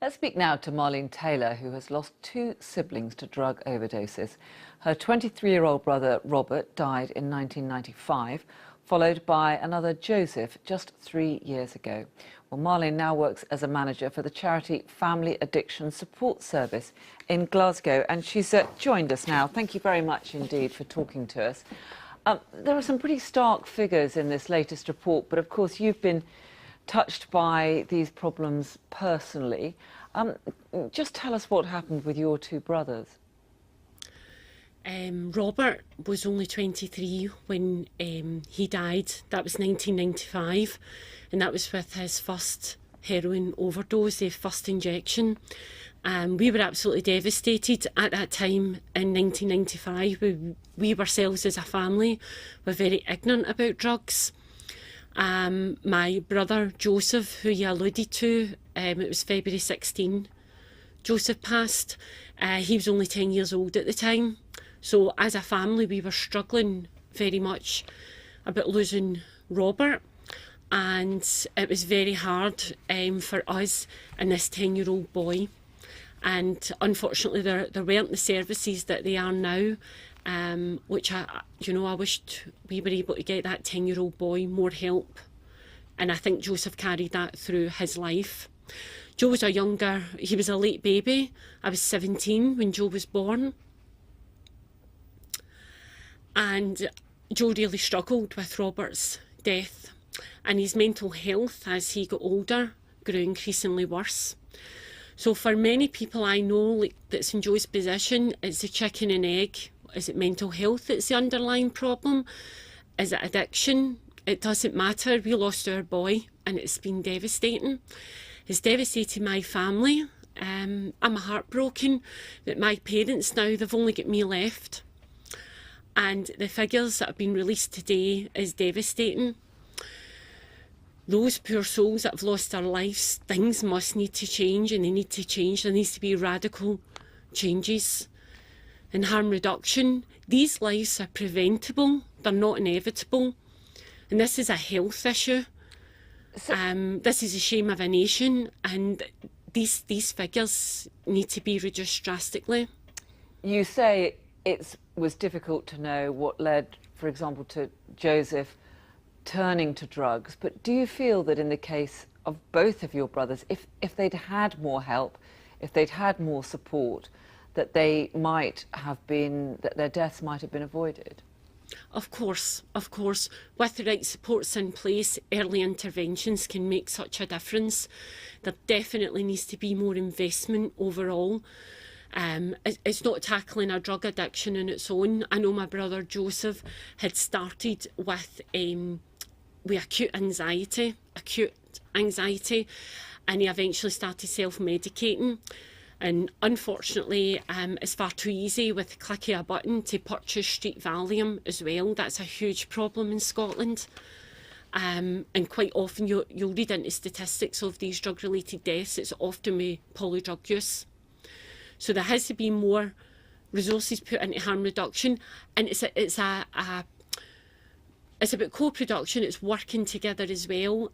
Let's speak now to Marlene Taylor, who has lost two siblings to drug overdoses. Her 23-year-old brother, Robert, died in 1995, followed by another, Joseph, just 3 years ago. Well, Marlene now works as a manager for the charity Family Addiction Support Service in Glasgow, and she's joined us now. Thank you very much indeed for talking to us. There are some pretty stark figures in this latest report, but of course you've been touched by these problems personally. Just tell us what happened with your two brothers. Robert was only 23 when he died. That was 1995, and that was with his first heroin overdose, the first injection. We were absolutely devastated at that time in 1995. We ourselves as a family were very ignorant about drugs. My brother Joseph, who you alluded to, it was February 16, Joseph passed. He was only 10 years old at the time. So as a family we were struggling very much about losing Robert, and it was very hard for us and this 10-year-old boy. And unfortunately there weren't the services that they are now, which I wished we were able to get that 10-year-old boy more help. And I think Joseph carried that through his life. Joe was he was a late baby. I was 17 when Joe was born. And Joe really struggled with Robert's death, and his mental health as he got older grew increasingly worse. So for many people I know that's in Joe's position, it's the chicken and egg. Is it mental health that's the underlying problem? Is it addiction? It doesn't matter. We lost our boy and it's been devastating. It's devastated my family. I'm heartbroken that my parents now, they've only got me left. And the figures that have been released today is devastating. Those poor souls that have lost their lives, things must need to change, and they need to change. There needs to be radical changes. In harm reduction, these lives are preventable, they're not inevitable. And this is a health issue. This is a shame of a nation, and these figures need to be reduced drastically. You say it was difficult to know what led, for example, to Joseph turning to drugs, but do you feel that in the case of both of your brothers, if they'd had more help, if they'd had more support, that their deaths might have been avoided? Of course. With the right supports in place, early interventions can make such a difference. There definitely needs to be more investment overall. It's not tackling a drug addiction on its own. I know my brother Joseph had started with acute anxiety, and he eventually started self-medicating. And unfortunately, it's far too easy with the click of a button to purchase street Valium as well. That's a huge problem in Scotland. And quite often you'll read into statistics of these drug-related deaths. It's often with polydrug use. So there has to be more resources put into harm reduction, and it's about co-production. It's working together as well.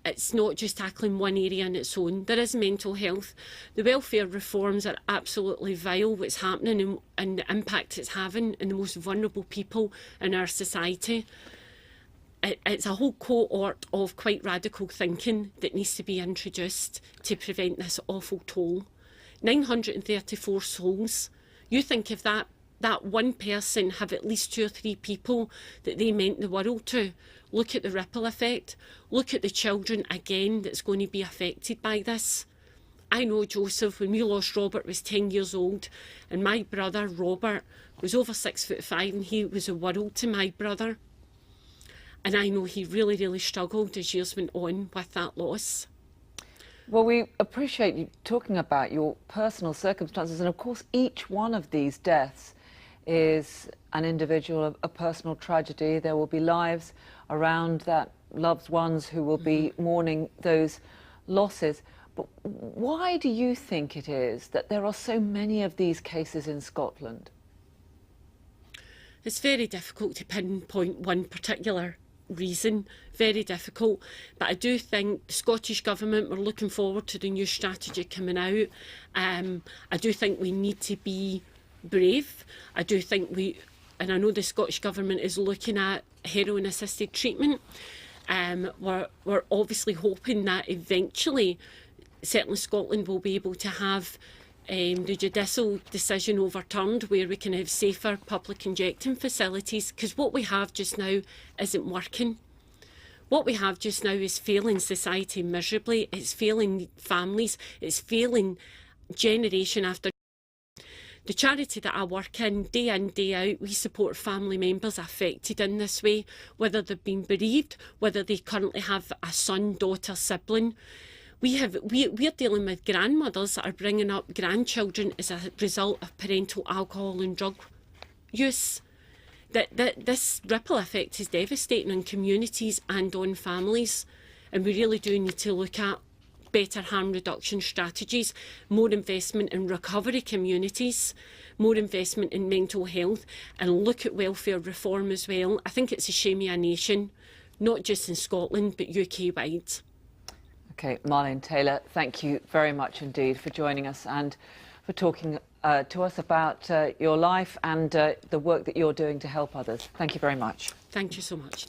It's not just tackling one area on its own. There is mental health. The welfare reforms are absolutely vile, what's happening and the impact it's having on the most vulnerable people in our society. It's a whole cohort of quite radical thinking that needs to be introduced to prevent this awful toll. 934 souls. You think if that one person have at least 2 or 3 people that they meant the world to. Look at the ripple effect. Look at the children again that's going to be affected by this. I know Joseph, when we lost Robert, was 10 years old, and my brother Robert was over 6'5", and he was a world to my brother. And I know he really, really struggled as years went on with that loss. Well, we appreciate you talking about your personal circumstances, and of course each one of these deaths is an individual, a personal tragedy. There will be lives around that, loved ones who will be mourning those losses. But why do you think it is that there are so many of these cases in Scotland? It's very difficult to pinpoint one particular reason. Very difficult. But I do think the Scottish Government, we're looking forward to the new strategy coming out. I do think we need to be brave. I do think and I know the Scottish Government is looking at heroin assisted treatment. We're obviously hoping that eventually, certainly Scotland will be able to have the judicial decision overturned where we can have safer public injecting facilities, because what we have just now isn't working. What we have just now is failing society miserably. It's failing families. It's failing generation after. The charity that I work in, day out, we support family members affected in this way, whether they've been bereaved, whether they currently have a son, daughter, sibling. We're dealing with grandmothers that are bringing up grandchildren as a result of parental alcohol and drug use. This ripple effect is devastating on communities and on families, and we really do need to look at better harm reduction strategies, more investment in recovery communities, more investment in mental health, and look at welfare reform as well. I think it's a shame of a nation, not just in Scotland, but UK-wide. OK, Marlene Taylor, thank you very much indeed for joining us and for talking to us about your life and the work that you're doing to help others. Thank you very much. Thank you so much.